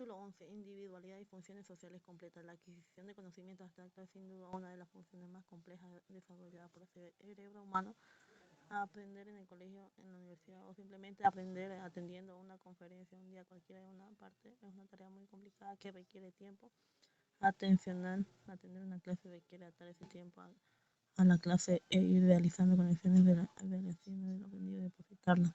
Capítulo 11. Individualidad y funciones sociales completas. La adquisición de conocimientos abstractos es sin duda una de las funciones más complejas desarrolladas por el cerebro humano. Aprender en el colegio, en la universidad o simplemente aprender atendiendo una conferencia un día cualquiera en una parte es una tarea muy complicada que requiere tiempo atencional. Atender una clase requiere atar ese tiempo a la clase e ir realizando conexiones de la relación de lo aprendido y depositarla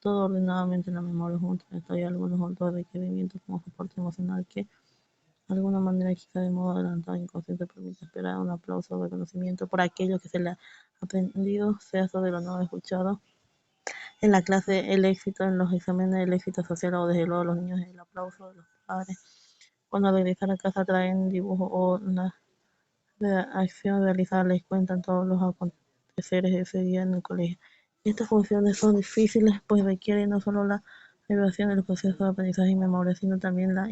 todo ordenadamente en la memoria junto a esto hay algunos otros requerimientos como soporte emocional que de alguna manera quizá de modo adelantado e inconsciente permite esperar un aplauso o reconocimiento por aquello que se le ha aprendido, sea sobre lo no escuchado en la clase, el éxito en los exámenes, el éxito social o desde luego los niños el aplauso de los padres. Cuando al regresar a casa traen dibujo o la acción realizada les cuentan todos los aconteceres de ese día en el colegio. Estas funciones son difíciles pues requieren no solo la evaluación del proceso de aprendizaje y memoria, sino también la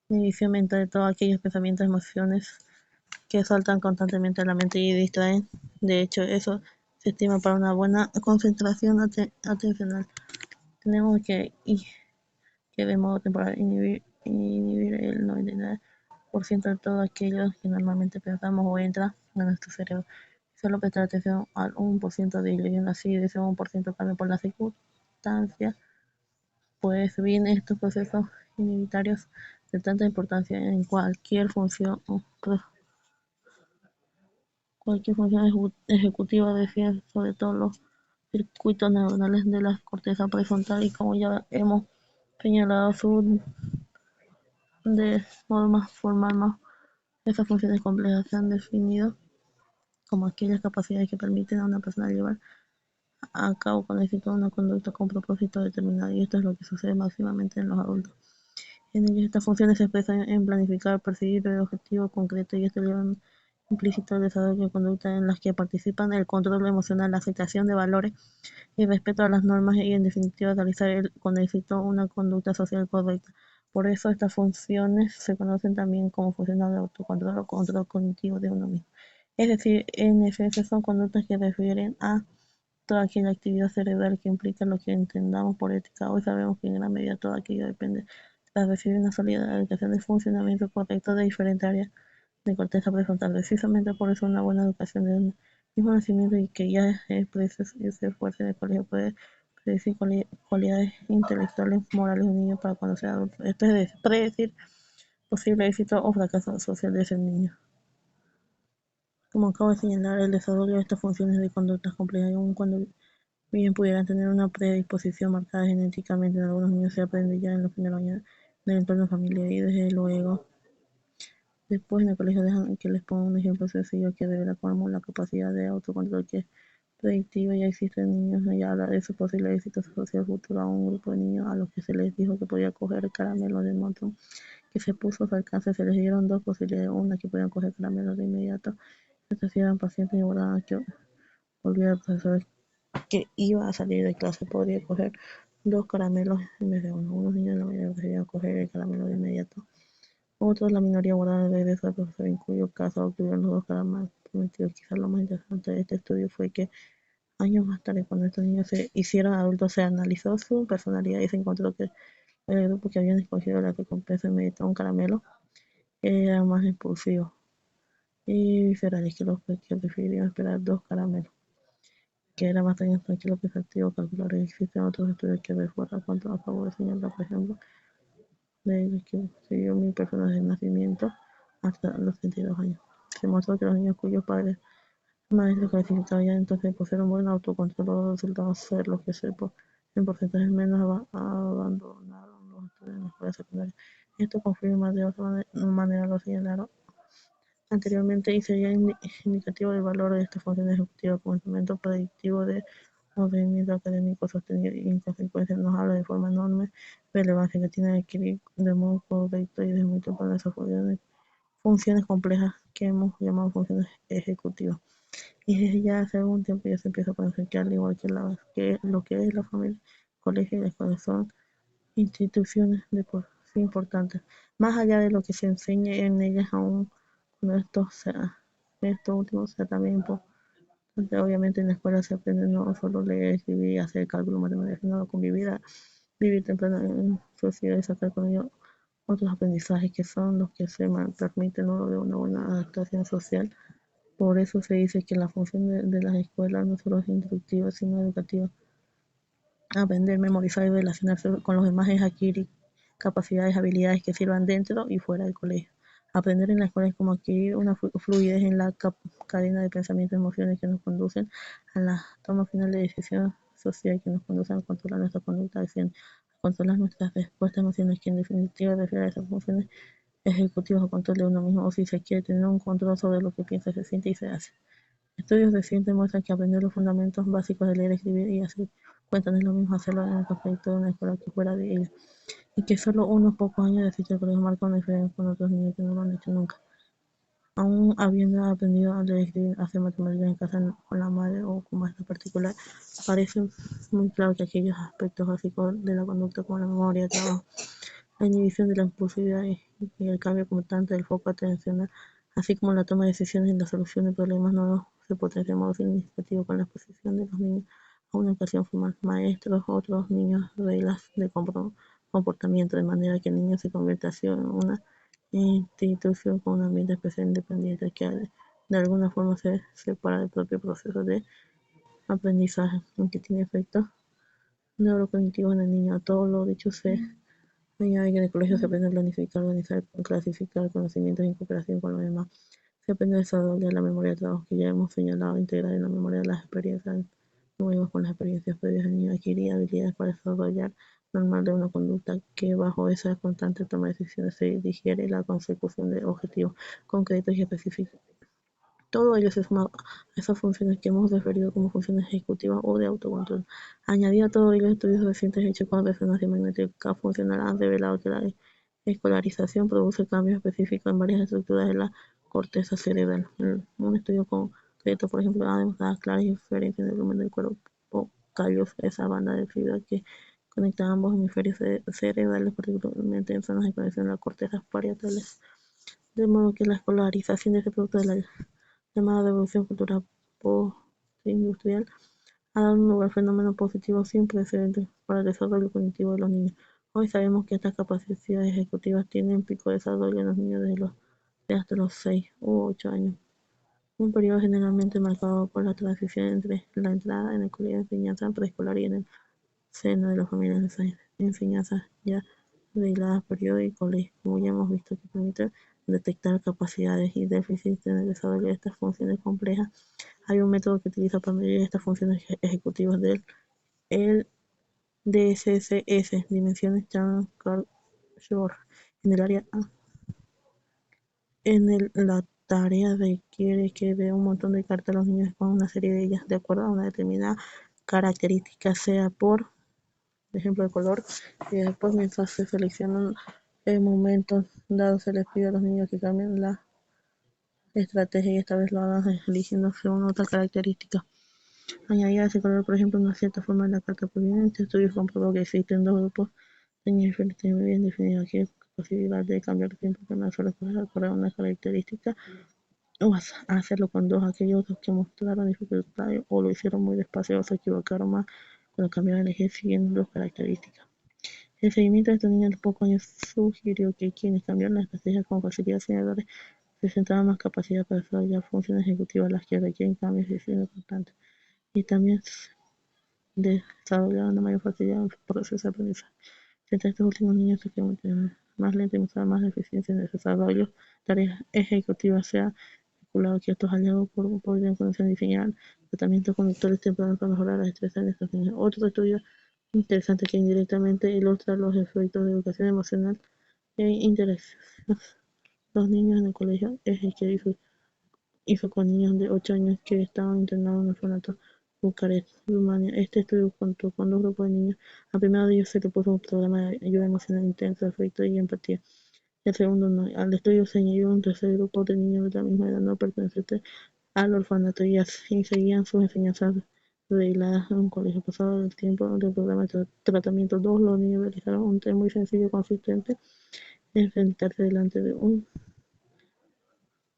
inhibición mental de todos aquellos pensamientos y emociones que saltan constantemente a la mente y distraen. De hecho, eso se estima para una buena concentración atencional. Tenemos que de modo temporal inhibir el 99% de todo aquello que normalmente pensamos o entra en nuestro cerebro. Solo prestar atención al 1% de ello y así de ese 1% cambia por la circunstancia, pues bien estos procesos inhibitarios de tanta importancia en cualquier función ejecutiva deciden sobre todo los circuitos neuronales de la corteza prefrontal y como ya hemos señalado su de modo más formal más esas funciones complejas se han definido como aquellas capacidades que permiten a una persona llevar a cabo con éxito una conducta con propósito determinado y esto es lo que sucede máximamente en los adultos. En ellos estas funciones se expresan en planificar, perseguir el objetivo concreto y esto lleva implícito el desarrollo de conductas en las que participan el control emocional, la aceptación de valores y respeto a las normas y en definitiva realizar con éxito una conducta social correcta. Por eso estas funciones se conocen también como funciones de autocontrol o control cognitivo de uno mismo. Es decir, en esencia son conductas que refieren a toda aquella actividad cerebral que implica lo que entendamos por ética. Hoy sabemos que en gran medida todo aquello depende de recibir una sólida educación de funcionamiento correcto de diferentes áreas de corteza prefrontal. Precisamente por eso una buena educación de un mismo nacimiento y que ya es preciso y se esfuerce en el colegio puede predecir cualidades intelectuales, morales de un niño para cuando sea adulto. Esto es predecir posible éxito o fracaso social de ese niño. Como acabo de señalar, el desarrollo de estas funciones de conductas complejas, aun cuando bien pudieran tener una predisposición marcada genéticamente en algunos niños, se aprende ya en los primeros años del entorno familiar y desde luego después en el colegio dejan que les ponga un ejemplo sencillo que revela cómo la capacidad de autocontrol que es predictiva ya existe en niños y habla de su posible éxito social futuro a un grupo de niños a los que se les dijo que podía coger caramelos del montón que se puso a su alcance. Se les dieron dos posibilidades, una que podían coger caramelos de inmediato, otras si eran pacientes y guardaban que volviera el profesor que iba a salir de clase podría coger dos caramelos en vez de uno. Unos niños de la mayoría preferían coger el caramelo de inmediato. Otros, la minoría guardaron el regreso del profesor, en cuyo caso obtuvieron los dos caramelos prometidos. Quizás lo más interesante de este estudio fue que años más tarde, cuando estos niños se hicieron adultos, se analizó su personalidad y se encontró que el grupo que habían escogido la recompensa inmediata, un caramelo, era más impulsivo y viscerales que los que prefirieron esperar dos caramelos, que era más tranquilo, pensativo, calculador. Existen otros estudios que refuerzan cuanto acabo de señalar, por ejemplo, de que siguió mi personas de nacimiento hasta los 32 años. Se mostró que los niños cuyos padres maestros clasificados ya entonces poseer un buen autocontrol los resultados ser los que en porcentajes menos abandonaron los estudios en la escuela secundaria. Esto confirma de otra manera lo señalaron anteriormente y sería indicativo del valor de esta función ejecutiva como instrumento predictivo de un rendimiento académico sostenido y en consecuencia nos habla de forma enorme relevancia que tiene adquirir de modo correcto y de muy temprano esas funciones complejas que hemos llamado funciones ejecutivas. Y desde ya hace algún tiempo ya se empieza a conocer que al igual que lo que es la familia, el colegio y la escuela son instituciones de por sí importantes, más allá de lo que se enseñe en ellas aún cuando esto último sea también importante. Obviamente en la escuela se aprende no solo leer, escribir y hacer cálculo matemático, sino convivir, vivir temprano en sociedad y sacar con ello otros aprendizajes que son los que se permiten luego de una buena adaptación social. Por eso se dice que la función de las escuelas no solo es instructiva, sino educativa. Aprender, memorizar y relacionarse con los demás es adquirir capacidades, habilidades que sirvan dentro y fuera del colegio. Aprender en la escuela es como adquirir una fluidez en la cadena de pensamientos y emociones que nos conducen a la toma final de decisión social, que nos conducen a controlar nuestra conducta, a controlar nuestras respuestas emocionales, que en definitiva refiere a esas funciones ejecutivas o control de uno mismo, o si se quiere tener un control sobre lo que piensa, se siente y se hace. Estudios recientes muestran que aprender los fundamentos básicos de leer, escribir y hacer cuentas no es lo mismo hacerlo en el contexto de una escuela que fuera de ella, y que solo unos pocos años de asistir al colegio marca una diferencia con otros niños que no lo han hecho nunca. Aún habiendo aprendido a leer, escribir, hacer matemáticas en casa con la madre o con maestra particular, parece muy claro que aquellos aspectos básicos de la conducta como la memoria, el trabajo, la inhibición de la impulsividad y el cambio constante del foco atencional, así como la toma de decisiones y la solución de problemas nuevos, se potencia de modo significativo con la exposición de los niños a una educación formal, maestros, otros niños, reglas de comportamiento, de manera que el niño se convierte así en una institución con un ambiente especial independiente que de alguna forma se separa del propio proceso de aprendizaje, aunque tiene efectos neurocognitivos en el niño. A todo lo dicho se añade que en el colegio se aprende a planificar, organizar, clasificar conocimientos en cooperación con los demás. Se aprende a desarrollar la memoria de trabajo que ya hemos señalado, integrar en la memoria de las experiencias nuevas con las experiencias previas del niño, adquirir habilidades para desarrollar normal de una conducta que bajo esa constante toma de decisiones se digiere la consecución de objetivos concretos y específicos. Todo ello se suma a esas funciones que hemos referido como funciones ejecutivas o de autocontrol. Añadido a todo ello, estudios recientes hechos con resonancia magnética funcional han revelado que la escolarización produce cambios específicos en varias estructuras de la corteza cerebral. Un estudio concreto, por ejemplo, ha demostrado claras diferencias en el volumen del cuerpo calloso, esa banda de fibra que conecta ambos hemisferios cerebrales, particularmente en zonas de conexión de las cortezas parietales. De modo que la escolarización de este producto de la llamada revolución cultural postindustrial ha dado lugar a fenómenos positivos sin precedentes para el desarrollo cognitivo de los niños. Hoy sabemos que estas capacidades ejecutivas tienen pico de desarrollo en los niños de hasta los 6 u 8 años, un periodo generalmente marcado por la transición entre la entrada en el colegio de enseñanza preescolar y en el seno de las familias de enseñanza ya regladas, periodo y colegio, como ya hemos visto, que permite detectar capacidades y déficits en el desarrollo de estas funciones complejas. Hay un método que utiliza para medir estas funciones ejecutivas del el DSCS, Dimensiones Chan-Shor, en el área A. La tarea requiere que de un montón de cartas los niños pongan una serie de ellas de acuerdo a una determinada característica, sea por ejemplo de color, y después mientras se seleccionan en momentos dados se les pide a los niños que cambien la estrategia y esta vez lo hagan eligiendo según otra característica. Añadir a ese color, por ejemplo, una cierta forma en la carta prominente. Estudios comprobó que existen dos grupos de niños diferentes muy bien definidos aquí, posibilidad de cambiar el tiempo que una sola cosa acordar una característica o hacerlo con dos, aquellos que mostraron dificultades o lo hicieron muy despacio o se equivocaron más cuando cambiaron el eje siguiendo dos características. El seguimiento de estos niños de pocos años sugirió que quienes cambiaron la estrategia con facilidad sin errores presentaban más capacidad para desarrollar funciones ejecutivas, las que requieren cambios y decisiones constantes, y también desarrollaban una mayor facilidad en su proceso de aprendizaje. Entre estos últimos niños se quedaron más lentos y mostraban más deficiencias en el desarrollo de tareas ejecutivas. Se ha especulado que estos hallazgos podrían conocer diseñar tratamientos conductores tempranos para mejorar la destreza en estos niños. Otro estudio interesante que indirectamente ilustra los efectos de educación emocional e interacción los niños en el colegio es el que hizo con niños de 8 años que estaban internados en el orfanato Bucarest, Rumania. Este estudio contó con dos grupos de niños. Al primero de ellos se le puso un programa de ayuda emocional intensa, afecto y empatía. El segundo no. Al estudio se añadió un tercer grupo de niños de la misma edad no pertenecientes al orfanato y así seguían sus enseñanzas regladas en un colegio. Pasado el tiempo del programa de tratamiento 2, los niños realizaron un test muy sencillo consistente en sentarse delante de un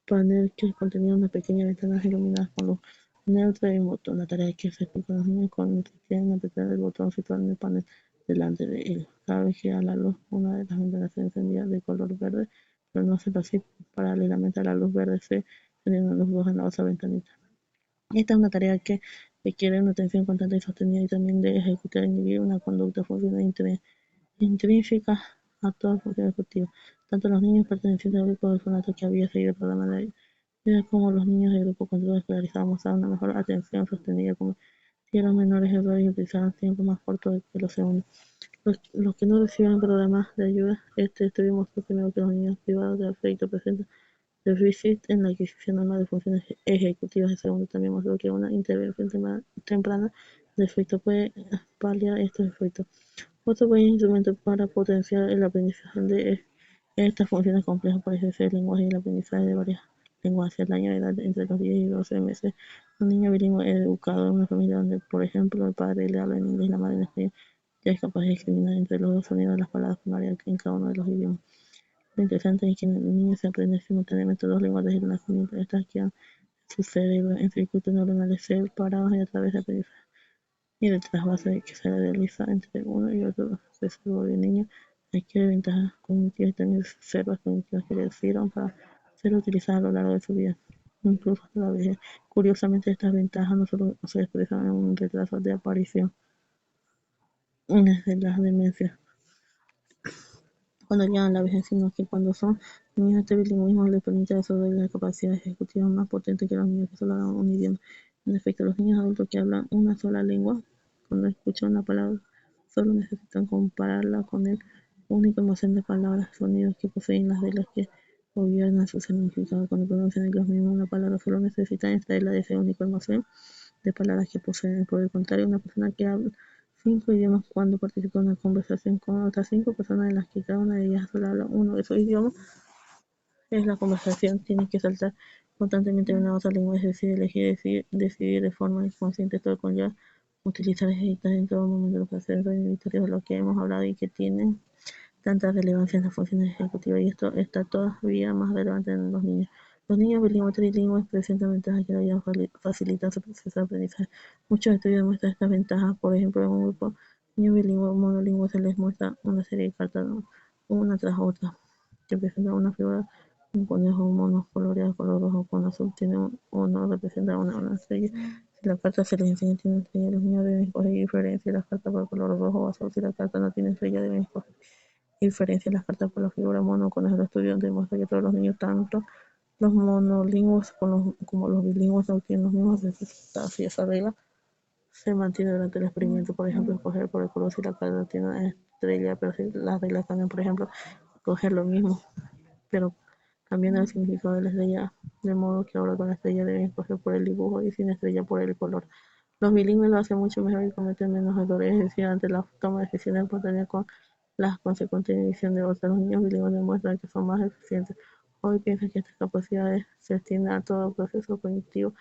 panel que contenía una pequeña ventana iluminada con luz neutra y un botón. La tarea que se explica a los niños consistía en apretar el botón situado en el panel delante de él. Cada vez que a la luz una de las ventanas se encendía de color verde, pero no se lo hacía paralelamente a la luz verde se encendían los dos en la otra ventanita. Esta es una tarea que requiere una atención constante y sostenida y también de ejecutar e inhibir una conducta funcional intrínseca a toda función ejecutiva. Tanto los niños pertenecientes al grupo de orfanato que había seguido el programa de ayuda como los niños del grupo control escolarizados mostraron una mejor atención sostenida como si eran menores errores y utilizaban tiempo más corto que los segundos. Los que no reciben programas de ayuda, este estudio mostró primero que los niños privados de afecto presentan déficit en la adquisición normal de funciones ejecutivas. El segundo también mostró que una intervención temprana de efecto puede paliar estos efectos. Otro buen instrumento para potenciar el aprendizaje de estas funciones complejas parece ser el lenguaje y el aprendizaje de varias lenguas hacia el año de edad entre los 10 y 12 meses. Un niño bilingüe educado en una familia donde, por ejemplo, el padre le habla en inglés y la madre en español, ya es capaz de discriminar entre los dos sonidos de las palabras primarias en cada uno de los idiomas. Lo interesante es que el niño se aprende simultáneamente dos lenguas desde el nacimiento. Estas quedan en su cerebro en circuitos neuronales separados y a través de aprendizaje y del trasvase que se realiza entre uno y otro cerebro del niño adquiere ventajas cognitivas y también reservas cognitivas que le sirvan para ser utilizadas a lo largo de su vida, incluso hasta la vejez. Curiosamente, estas ventajas no solo se expresan en un retraso de aparición de las demencias cuando llegan a la vejez, sino que cuando son niños este bilingüismo les permite desarrollar las capacidades ejecutivas más potentes que los niños que solo hablan un idioma. En efecto, los niños adultos que hablan una sola lengua, cuando escuchan una palabra, solo necesitan compararla con el único almacén de palabras, sonidos que poseen las reglas que gobiernan su significado. Cuando pronuncian ellos mismos una palabra, solo necesitan extraerla de ese único almacén de palabras que poseen. Por el contrario, una persona que habla 5 idiomas cuando participa en una conversación con otras 5 personas en las que cada una de ellas solo habla uno de esos idiomas, es la conversación. Tiene que saltar constantemente de una a otra lengua, es decir, elegir, decidir de forma inconsciente. Todo conlleva utilizar y editar en todo momento los procesos inhibitorios de lo que hemos hablado y que tienen tanta relevancia en las funciones ejecutivas, y esto está todavía más relevante en los niños. Los niños bilingües trilingües presentan ventajas que le ayudan a facilitar su proceso de aprendizaje. Muchos estudios demuestran estas ventajas. Por ejemplo, en un grupo de niños bilingües monolingües se les muestra una serie de cartas, ¿no?, una tras otra, que presentan una figura, un conejo, un mono coloreado de color rojo con azul, tiene uno representa una estrella. Si la carta se les enseña tiene estrella, los niños deben escoger diferencia las cartas por color rojo o azul. Si la carta no tiene estrella, deben escoger diferencia las cartas por la figura mono. Con el estudio demuestra que todos los niños, tanto los monolingües como los bilingües, obtienen los mismos resultados, y esa regla se mantiene durante el experimento. Por ejemplo, escoger por el color si la carta tiene una estrella, pero si las reglas cambian, por ejemplo, escoger lo mismo, pero cambiando el significado de la estrella, de modo que ahora con la estrella deben escoger por el dibujo y sin estrella por el color. Los bilingües lo hacen mucho mejor y cometen menos errores, es decir, ante la toma de decisiones espontáneas con las consecuentes inhibición de otros. Los niños bilingües demuestran que son más eficientes. Hoy piensa que estas capacidades se extienden a todo proceso cognitivo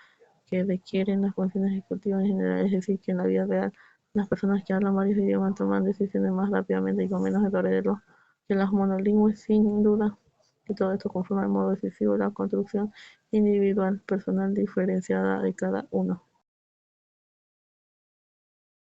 que requieren las funciones ejecutivas en general, es decir, que en la vida real las personas que hablan varios idiomas toman decisiones más rápidamente y con menos errores de los que las monolingües. Sin duda que todo esto conforma el modo decisivo de la construcción individual personal diferenciada de cada uno.